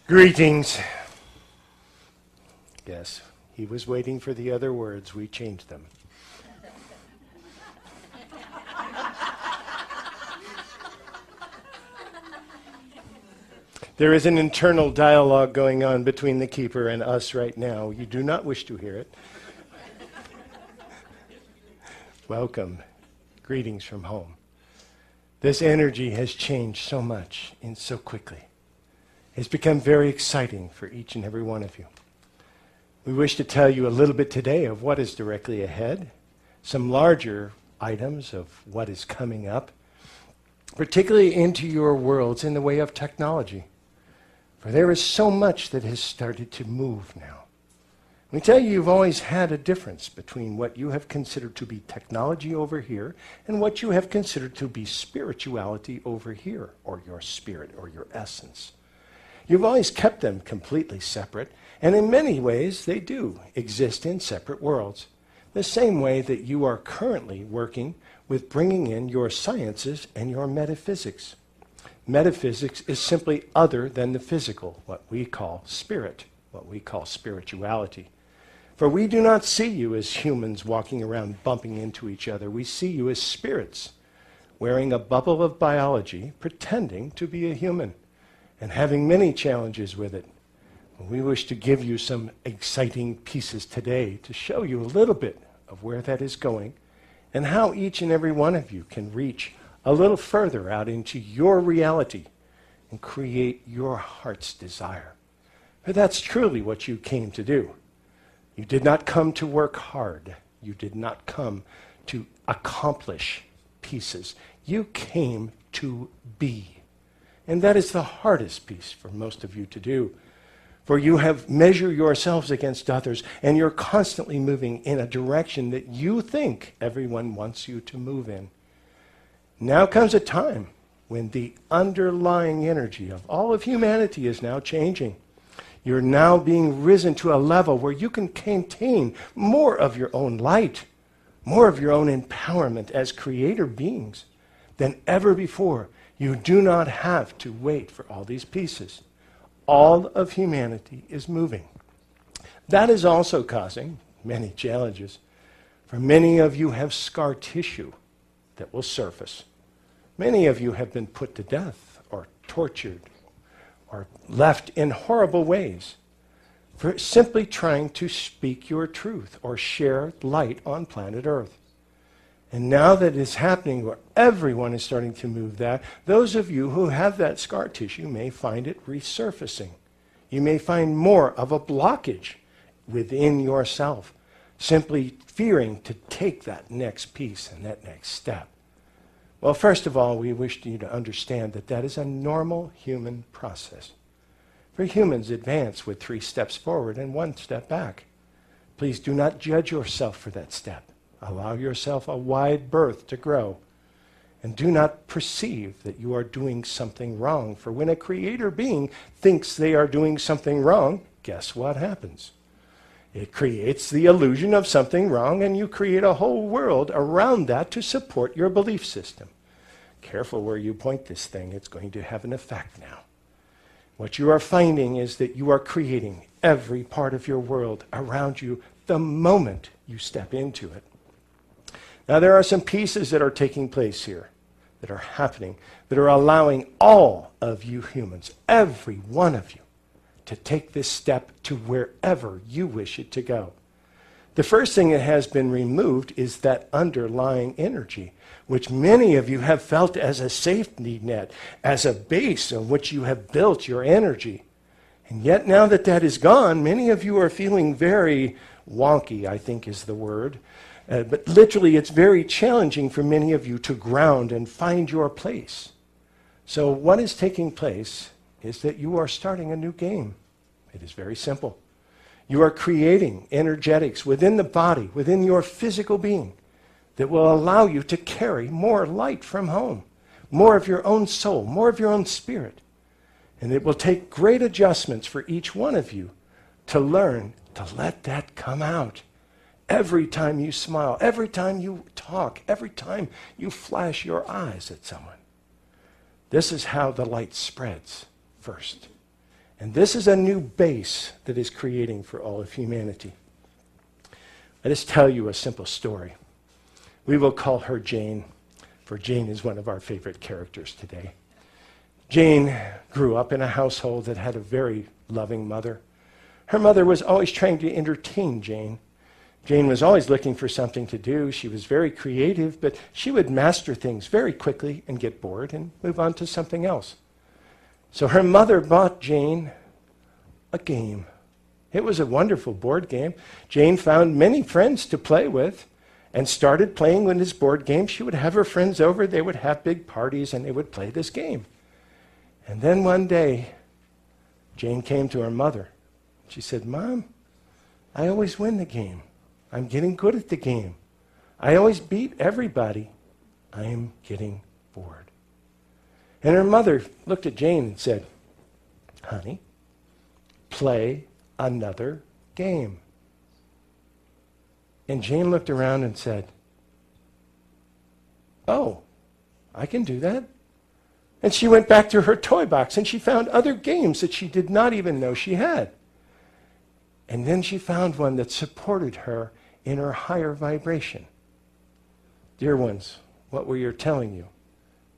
Greetings. Yes, he was waiting for the other words. We changed them. There is an internal dialogue going on between the keeper and us right now. You do not wish to hear it. Welcome. Greetings from home. This energy has changed so much and so quickly. It's become very exciting for each and every one of you. We wish to tell you a little bit today of what is directly ahead, some larger items of what is coming up, particularly into your worlds in the way of technology. For there is so much that has started to move now. We tell you you've always had a difference between what you have considered to be technology over here and what you have considered to be spirituality over here, or your spirit, or your essence. You've always kept them completely separate, and in many ways they do exist in separate worlds. The same way that you are currently working with bringing in your sciences and your metaphysics. Metaphysics is simply other than the physical, what we call spirit, what we call spirituality. For we do not see you as humans walking around bumping into each other. We see you as spirits, wearing a bubble of biology, pretending to be a human, and having many challenges with it. We wish to give you some exciting pieces today to show you a little bit of where that is going and how each and every one of you can reach a little further out into your reality and create your heart's desire. For that's truly what you came to do. You did not come to work hard. You did not come to accomplish pieces. You came to be. And that is the hardest piece for most of you to do. For you have measured yourselves against others, and you're constantly moving in a direction that you think everyone wants you to move in. Now comes a time when the underlying energy of all of humanity is now changing. You're now being risen to a level where you can contain more of your own light, more of your own empowerment as creator beings than ever before. You do not have to wait for all these pieces. All of humanity is moving. That is also causing many challenges. For many of you have scar tissue that will surface. Many of you have been put to death or tortured or left in horrible ways for simply trying to speak your truth or share light on planet Earth. And now that it's happening where everyone is starting to move that, those of you who have that scar tissue may find it resurfacing. You may find more of a blockage within yourself, simply fearing to take that next piece and that next step. Well, first of all, we wish you to understand that that is a normal human process. For humans advance with 3 steps forward and 1 step back. Please do not judge yourself for that step. Allow yourself a wide berth to grow. And do not perceive that you are doing something wrong. For when a creator being thinks they are doing something wrong, guess what happens? It creates the illusion of something wrong, and you create a whole world around that to support your belief system. Careful where you point this thing. It's going to have an effect now. What you are finding is that you are creating every part of your world around you the moment you step into it. Now, there are some pieces that are taking place here, that are happening, that are allowing all of you humans, every one of you, to take this step to wherever you wish it to go. The first thing that has been removed is that underlying energy, which many of you have felt as a safety net, as a base on which you have built your energy. And yet now that that is gone, many of you are feeling very wonky, I think is the word. But literally, it's very challenging for many of you to ground and find your place. So what is taking place is that you are starting a new game. It is very simple. You are creating energetics within the body, within your physical being, that will allow you to carry more light from home, more of your own soul, more of your own spirit. And it will take great adjustments for each one of you to learn to let that come out. Every time you smile, every time you talk, every time you flash your eyes at someone. This is how the light spreads first. And this is a new base that is creating for all of humanity. Let us tell you a simple story. We will call her Jane, for Jane is one of our favorite characters today. Jane grew up in a household that had a very loving mother. Her mother was always trying to entertain Jane. Jane was always looking for something to do. She was very creative, but she would master things very quickly and get bored and move on to something else. So her mother bought Jane a game. It was a wonderful board game. Jane found many friends to play with and started playing with this board game. She would have her friends over, they would have big parties, and they would play this game. And then one day, Jane came to her mother. She said, "Mom, I always win the game. I'm getting good at the game. I always beat everybody. I am getting bored." And her mother looked at Jane and said, "Honey, play another game." And Jane looked around and said, "Oh, I can do that." And she went back to her toy box and she found other games that she did not even know she had. And then she found one that supported her in her higher vibration. Dear ones, what we are telling you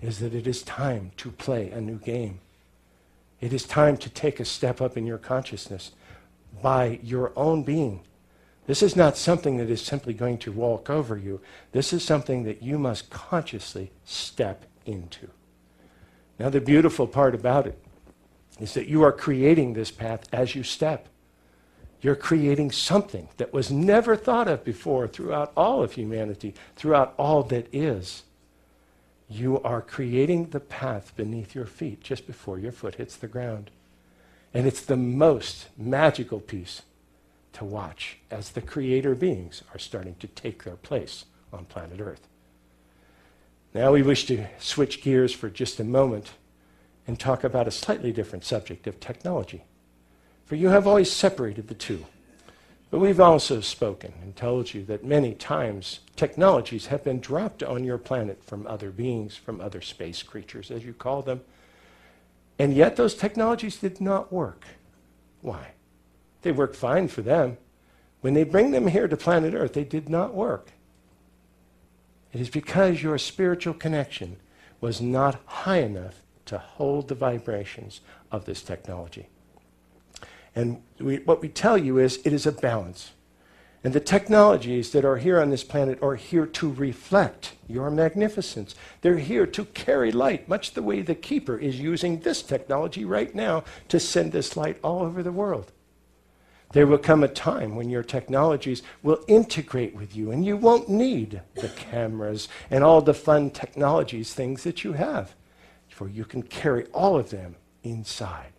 is that it is time to play a new game. It is time to take a step up in your consciousness by your own being. This is not something that is simply going to walk over you. This is something that you must consciously step into. Now, the beautiful part about it is that you are creating this path as you step. You're creating something that was never thought of before throughout all of humanity, throughout all that is. You are creating the path beneath your feet just before your foot hits the ground. And it's the most magical piece to watch as the creator beings are starting to take their place on planet Earth. Now we wish to switch gears for just a moment and talk about a slightly different subject of technology. For you have always separated the two. But we've also spoken and told you that many times technologies have been dropped on your planet from other beings, from other space creatures, as you call them. And yet those technologies did not work. Why? They worked fine for them. When they bring them here to planet Earth, they did not work. It is because your spiritual connection was not high enough to hold the vibrations of this technology. And what we tell you is it is a balance. And the technologies that are here on this planet are here to reflect your magnificence. They're here to carry light, much the way the Keeper is using this technology right now to send this light all over the world. There will come a time when your technologies will integrate with you and you won't need the cameras and all the fun technologies, things that you have, for you can carry all of them inside.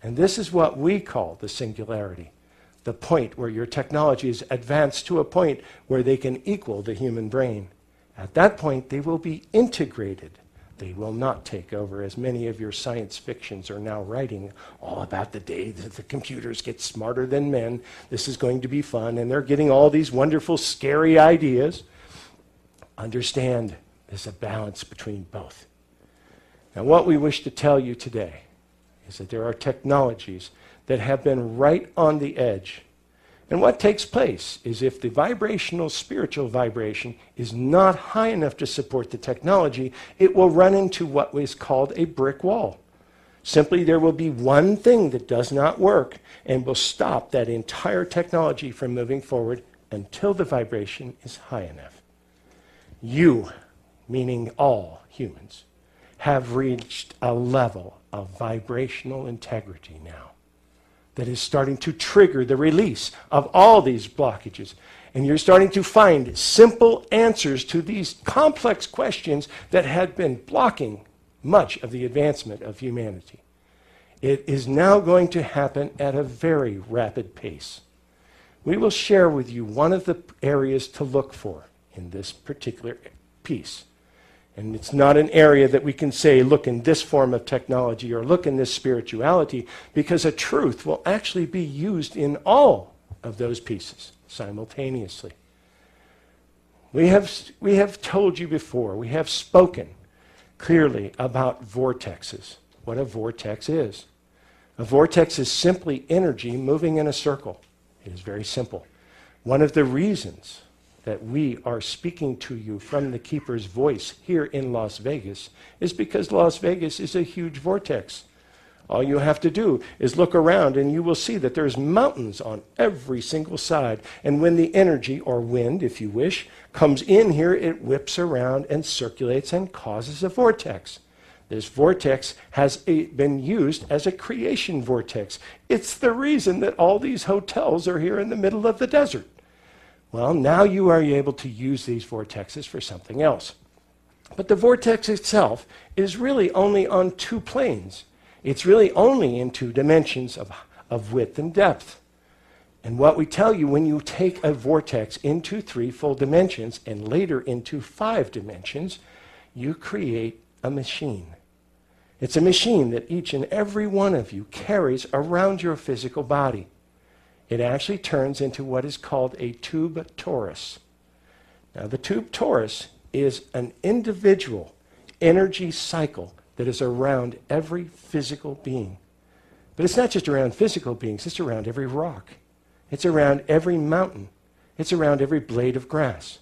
And this is what we call the singularity, the point where your technologies advance to a point where they can equal the human brain. At that point, they will be integrated. They will not take over, as many of your science fictions are now writing all about the day that the computers get smarter than men. This is going to be fun, and they're getting all these wonderful, scary ideas. Understand, there's a balance between both. Now, what we wish to tell you today is that there are technologies that have been right on the edge. And what takes place is if the vibrational, spiritual vibration is not high enough to support the technology, it will run into what is called a brick wall. Simply, there will be one thing that does not work and will stop that entire technology from moving forward until the vibration is high enough. You, meaning all humans, have reached a level of vibrational integrity now that is starting to trigger the release of all these blockages. And you're starting to find simple answers to these complex questions that had been blocking much of the advancement of humanity. It is now going to happen at a very rapid pace. We will share with you one of the areas to look for in this particular piece. And it's not an area that we can say, look in this form of technology or look in this spirituality, because a truth will actually be used in all of those pieces simultaneously. We have told you before, we have spoken clearly about vortexes, what a vortex is. A vortex is simply energy moving in a circle. It is very simple. One of the reasons that we are speaking to you from the Keeper's voice here in Las Vegas is because Las Vegas is a huge vortex. All you have to do is look around and you will see that there's mountains on every single side. And when the energy, or wind if you wish, comes in here, it whips around and circulates and causes a vortex. This vortex has been used as a creation vortex. It's the reason that all these hotels are here in the middle of the desert. Well, now you are able to use these vortexes for something else. But the vortex itself is really only on two planes. It's really only in two dimensions of width and depth. And what we tell you, when you take a vortex into 3 full dimensions and later into 5 dimensions, you create a machine. It's a machine that each and every one of you carries around your physical body. It actually turns into what is called a tube torus. Now, the tube torus is an individual energy cycle that is around every physical being. But it's not just around physical beings, it's around every rock. It's around every mountain. It's around every blade of grass.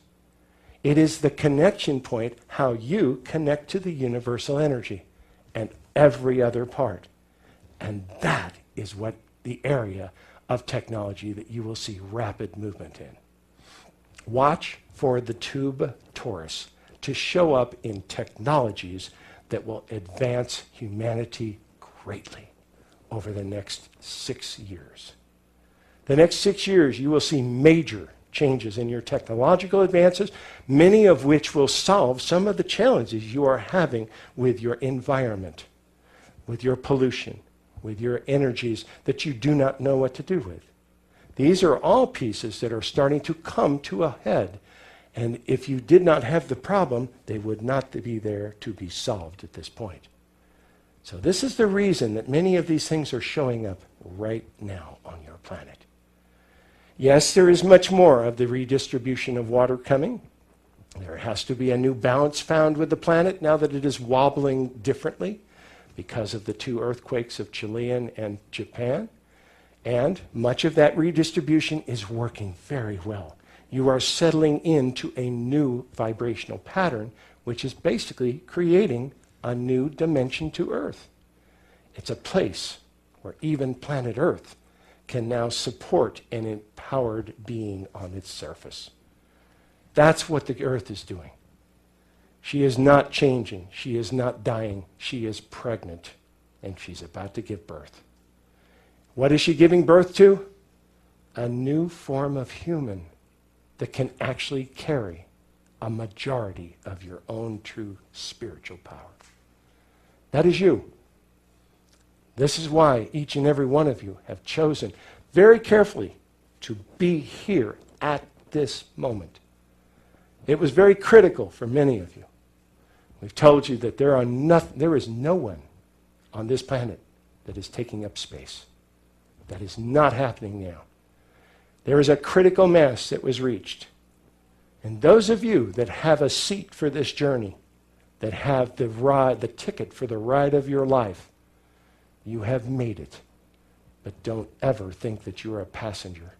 It is the connection point, how you connect to the universal energy and every other part. And that is what the area of technology that you will see rapid movement in. Watch for the tube torus to show up in technologies that will advance humanity greatly over the next 6 years. The next 6 years, you will see major changes in your technological advances, many of which will solve some of the challenges you are having with your environment, with your pollution, with your energies that you do not know what to do with. These are all pieces that are starting to come to a head. And if you did not have the problem, they would not be there to be solved at this point. So this is the reason that many of these things are showing up right now on your planet. Yes, there is much more of the redistribution of water coming. There has to be a new balance found with the planet now that it is wobbling differently because of the 2 earthquakes of Chilean and Japan. And much of that redistribution is working very well. You are settling into a new vibrational pattern, which is basically creating a new dimension to Earth. It's a place where even planet Earth can now support an empowered being on its surface. That's what the Earth is doing. She is not changing. She is not dying. She is pregnant, and she's about to give birth. What is she giving birth to? A new form of human that can actually carry a majority of your own true spiritual power. That is you. This is why each and every one of you have chosen very carefully to be here at this moment. It was very critical for many of you. We've told you that there is no one on this planet that is taking up space. That is not happening now. There is a critical mass that was reached. And those of you that have a seat for this journey, that have the ticket for the ride of your life, you have made it. But don't ever think that you're a passenger.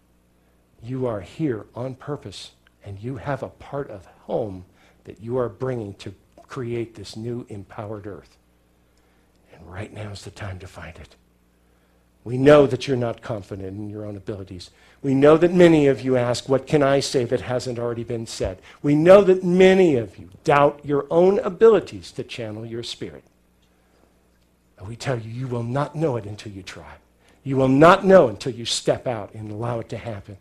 You are here on purpose, and you have a part of home that you are bringing to create this new empowered Earth. And right now is the time to find it. We know that you're not confident in your own abilities. We know that many of you ask, what can I say that hasn't already been said? We know that many of you doubt your own abilities to channel your spirit. And we tell you, you will not know it until you try. You will not know until you step out and allow it to happen.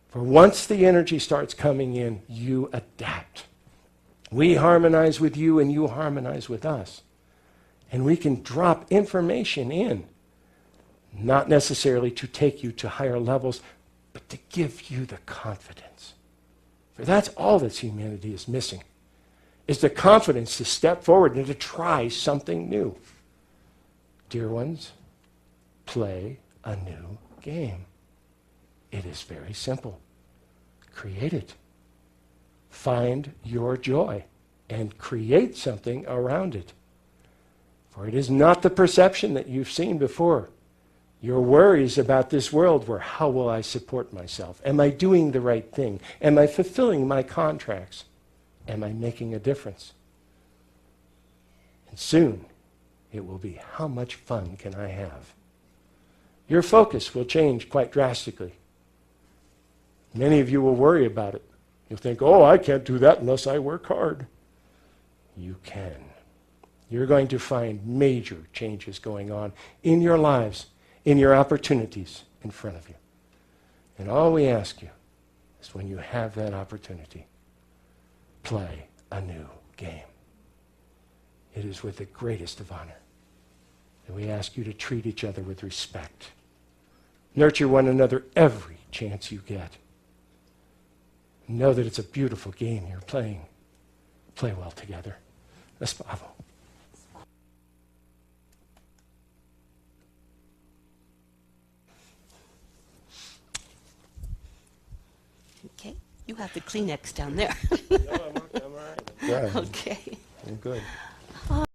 For once the energy starts coming in, you adapt. We harmonize with you and you harmonize with us. And we can drop information in, not necessarily to take you to higher levels, but to give you the confidence. For that's all that humanity is missing, is the confidence to step forward and to try something new. Dear ones, play a new game. It is very simple. Create it. Find your joy and create something around it. For it is not the perception that you've seen before. Your worries about this world were, how will I support myself? Am I doing the right thing? Am I fulfilling my contracts? Am I making a difference? And soon, it will be, how much fun can I have? Your focus will change quite drastically. Many of you will worry about it. You'll think, oh, I can't do that unless I work hard. You can. You're going to find major changes going on in your lives, in your opportunities in front of you. And all we ask you is, when you have that opportunity, play a new game. It is with the greatest of honor that we ask you to treat each other with respect. Nurture one another every chance you get. Know that it's a beautiful game you're playing. Play well together. Spavo. Okay, you have the Kleenex down there. No, I'm all right. Okay. I'm good.